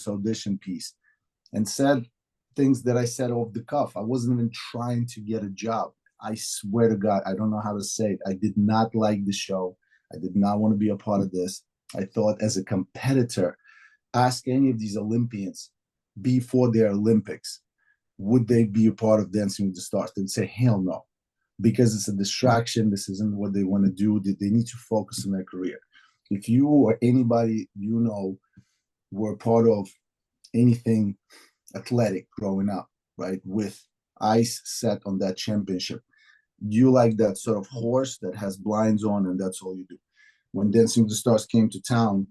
audition piece and said things that I said off the cuff. I wasn't even trying to get a job. I swear to God, I don't know how to say it. I did not like the show. I did not want to be a part of this. I thought as a competitor, ask any of these Olympians before their Olympics, would they be a part of Dancing with the Stars? They'd say, hell no, because it's a distraction. This isn't what they want to do. They need to focus on their career. If you or anybody you know were part of anything athletic growing up, right, with eyes set on that championship, you like that sort of horse that has blinds on and that's all you do. When Dancing with the Stars came to town,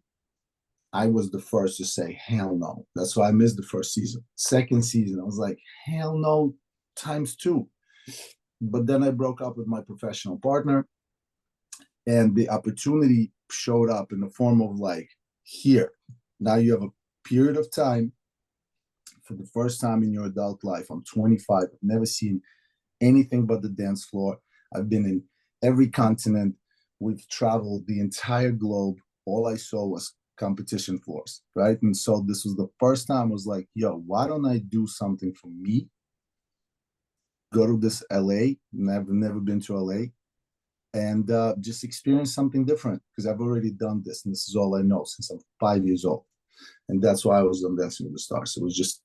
I was the first to say, hell no. That's why I missed the first season. Second season, I was like, hell no, times two. But then I broke up with my professional partner, and the opportunity showed up in the form of like, here, now you have a period of time for the first time in your adult life. I'm 25. I've never seen anything but the dance floor. I've been in every continent. We've traveled the entire globe. All I saw was competition floors, right? And so this was the first time I was like, yo, why don't I do something for me? Go to this LA, never been to LA, and just experience something different, because I've already done this, and this is all I know since I'm 5 years old. And that's why I was on Dancing with the Stars. It was just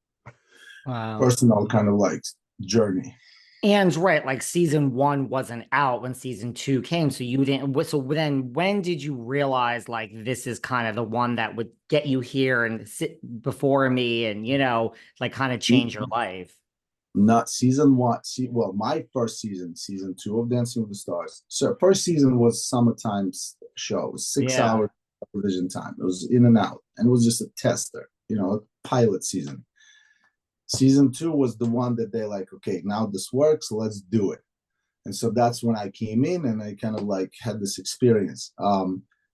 personal kind of like journey. And right, like season 1 wasn't out when season 2 came, so you didn't. So then, when did you realize like this is kind of the one that would get you here and sit before me, and like kind of change your life? Not season 1. Well, my first season 2 of Dancing with the Stars. So first season was summertime show. It was 6 hours television time. It was in and out, and it was just a tester, a pilot season. Season 2 was the one that they're like, okay, now this works, let's do it. And so that's when I came in and I kind of like had this experience.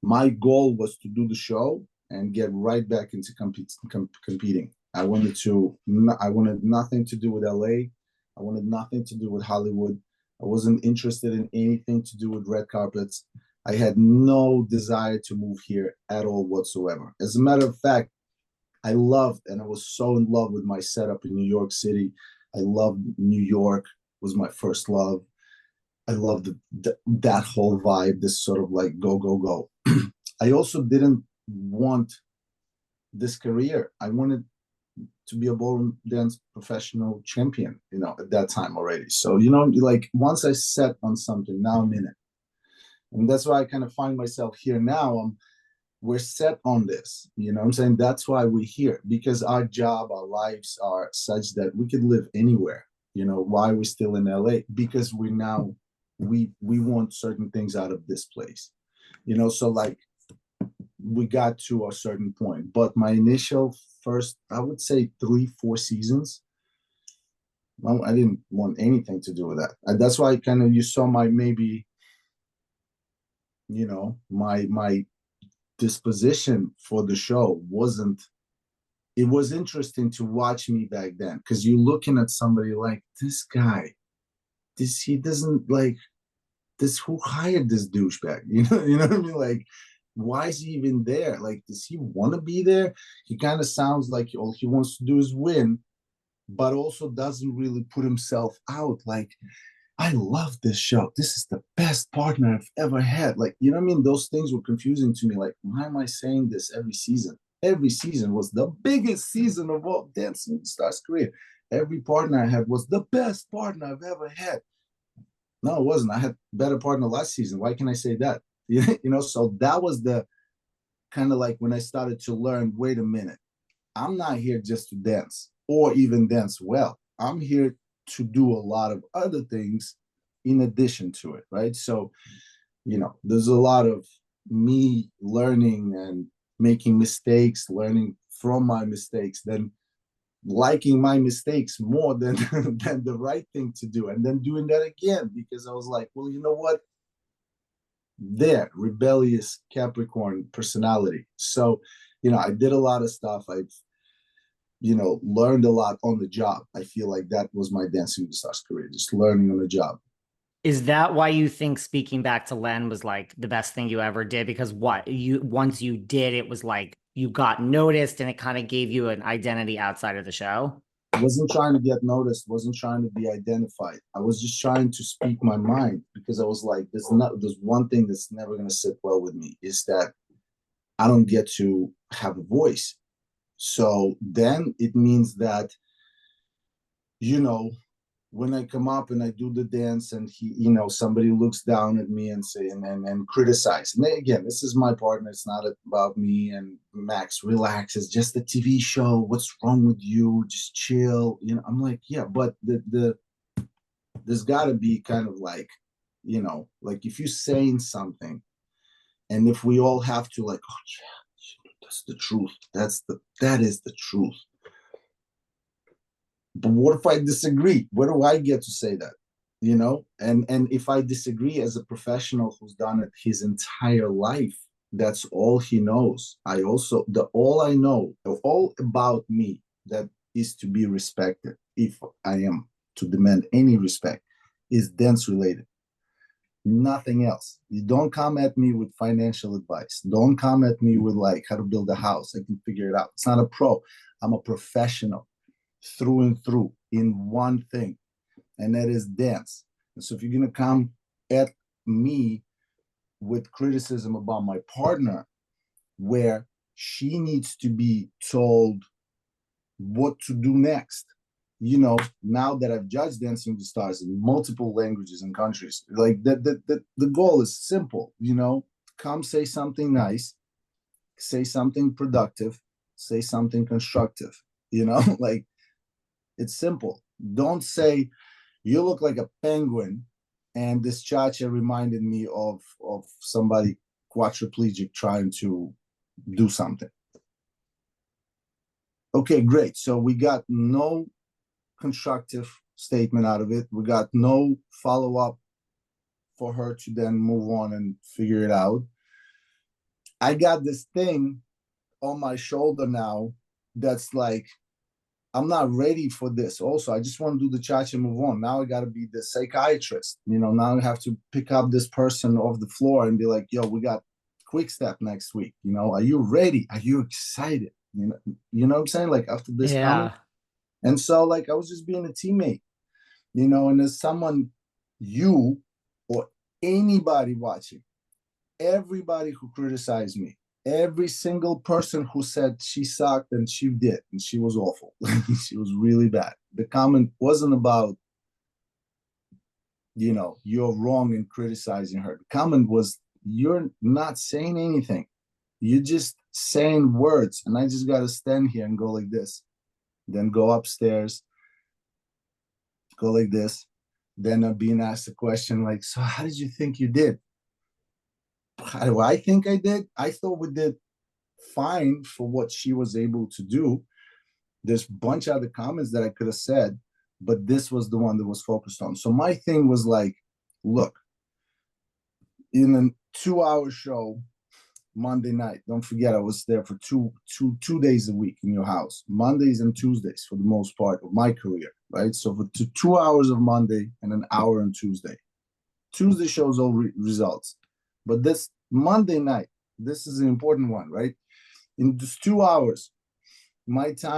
My goal was to do the show and get right back into competing. I wanted nothing to do with LA. I wanted nothing to do with Hollywood. I wasn't interested in anything to do with red carpets. I had no desire to move here at all whatsoever. As a matter of fact, I loved, and I was so in love with my setup in New York City. I loved New York, was my first love. I loved that whole vibe, this sort of like go, go, go. I also didn't want this career. I wanted to be a ballroom dance professional champion, at that time already. So, like once I set on something, now I'm in it. And that's why I kind of find myself here now. We're set on this, what I'm saying? That's why we're here, because our job, our lives are such that we could live anywhere. Why we're still in LA? Because we want certain things out of this place, so like we got to a certain point. But my initial first, I would say 3-4 seasons, well, I didn't want anything to do with that. That's why kind of you saw my maybe, my disposition for the show wasn't. It was interesting to watch me back then, because you're looking at somebody like, this guy, he doesn't like this. Who hired this douchebag? You know what I mean? Like, why is he even there? Like, does he want to be there? He kind of sounds like all he wants to do is win, but also doesn't really put himself out. Like, I love this show. This is the best partner I've ever had. Like, you know what I mean? Those things were confusing to me. Like, why am I saying this every season? Every season was the biggest season of all Dancing with the Stars career. Every partner I had was the best partner I've ever had. No, it wasn't. I had better partner last season. Why can I say that? So that was the kind of like when I started to learn, wait a minute, I'm not here just to dance or even dance well. I'm here to do a lot of other things in addition to it, right? So, there's a lot of me learning and making mistakes, learning from my mistakes, then liking my mistakes more than the right thing to do, and then doing that again, because I was like, well, you know what? Rebellious Capricorn personality. So, I did a lot of stuff. I've learned a lot on the job. I feel like that was my Dancing with the Stars career, just learning on the job. Is that why you think speaking back to Len was like the best thing you ever did? Because once you did, it was like you got noticed and it kind of gave you an identity outside of the show? I wasn't trying to get noticed, wasn't trying to be identified. I was just trying to speak my mind, because I was like, there's one thing that's never going to sit well with me, is that I don't get to have a voice. So then it means that, when I come up and I do the dance and somebody looks down at me and say, and criticize. And then, again, this is my partner. It's not about me and Max. Relax. It's just a TV show. What's wrong with you? Just chill. I'm like, yeah, but there's got to be kind of like, like if you're saying something, and if we all have to like, oh yeah, that's the truth. That is the truth. But what if I disagree? Where do I get to say that? And if I disagree, as a professional who's done it his entire life, that's all he knows. All I know, all about me, that is to be respected, if I am to demand any respect, is dance related. Nothing else. You don't come at me with financial advice. Don't come at me with like how to build a house. I can figure it out. It's not a pro. I'm a professional through and through in one thing, and that is dance. And so if you're going to come at me with criticism about my partner, where she needs to be told what to do next, now that I've judged Dancing with the Stars in multiple languages and countries, like the goal is simple, come say something nice, say something productive, say something constructive, like, it's simple. Don't say you look like a penguin, and this cha-cha reminded me of somebody quadriplegic trying to do something. Okay, great. So we got no constructive statement out of it. We got no follow-up for her to then move on and figure it out. I got this thing on my shoulder now that's like, I'm not ready for this. Also, I just want to do the cha-cha, move on. Now I got to be the psychiatrist. Now I have to pick up this person off the floor and be like, yo, we got quick step next week. Are you ready? Are you excited? You know what I'm saying? Like, after this comment. And so, like, I was just being a teammate, and as someone, you or anybody watching, everybody who criticized me, every single person who said she sucked, and she did, and she was awful. She was really bad. The comment wasn't about, you're wrong in criticizing her. The comment was, you're not saying anything. You're just saying words. And I just got to stand here and go like this, then go upstairs, go like this. Then I'm being asked a question like, so how did you think you did? How do I think I did? I thought we did fine for what she was able to do. There's a bunch of other comments that I could have said, but this was the one that was focused on. So my thing was like, look, in a 2-hour show Monday night, don't forget I was there for two days a week in your house, Mondays and Tuesdays for the most part of my career, right? So for 2 hours of Monday and an hour on Tuesday. Tuesday shows all results. But this Monday night, this is an important one, right? In just 2 hours, my time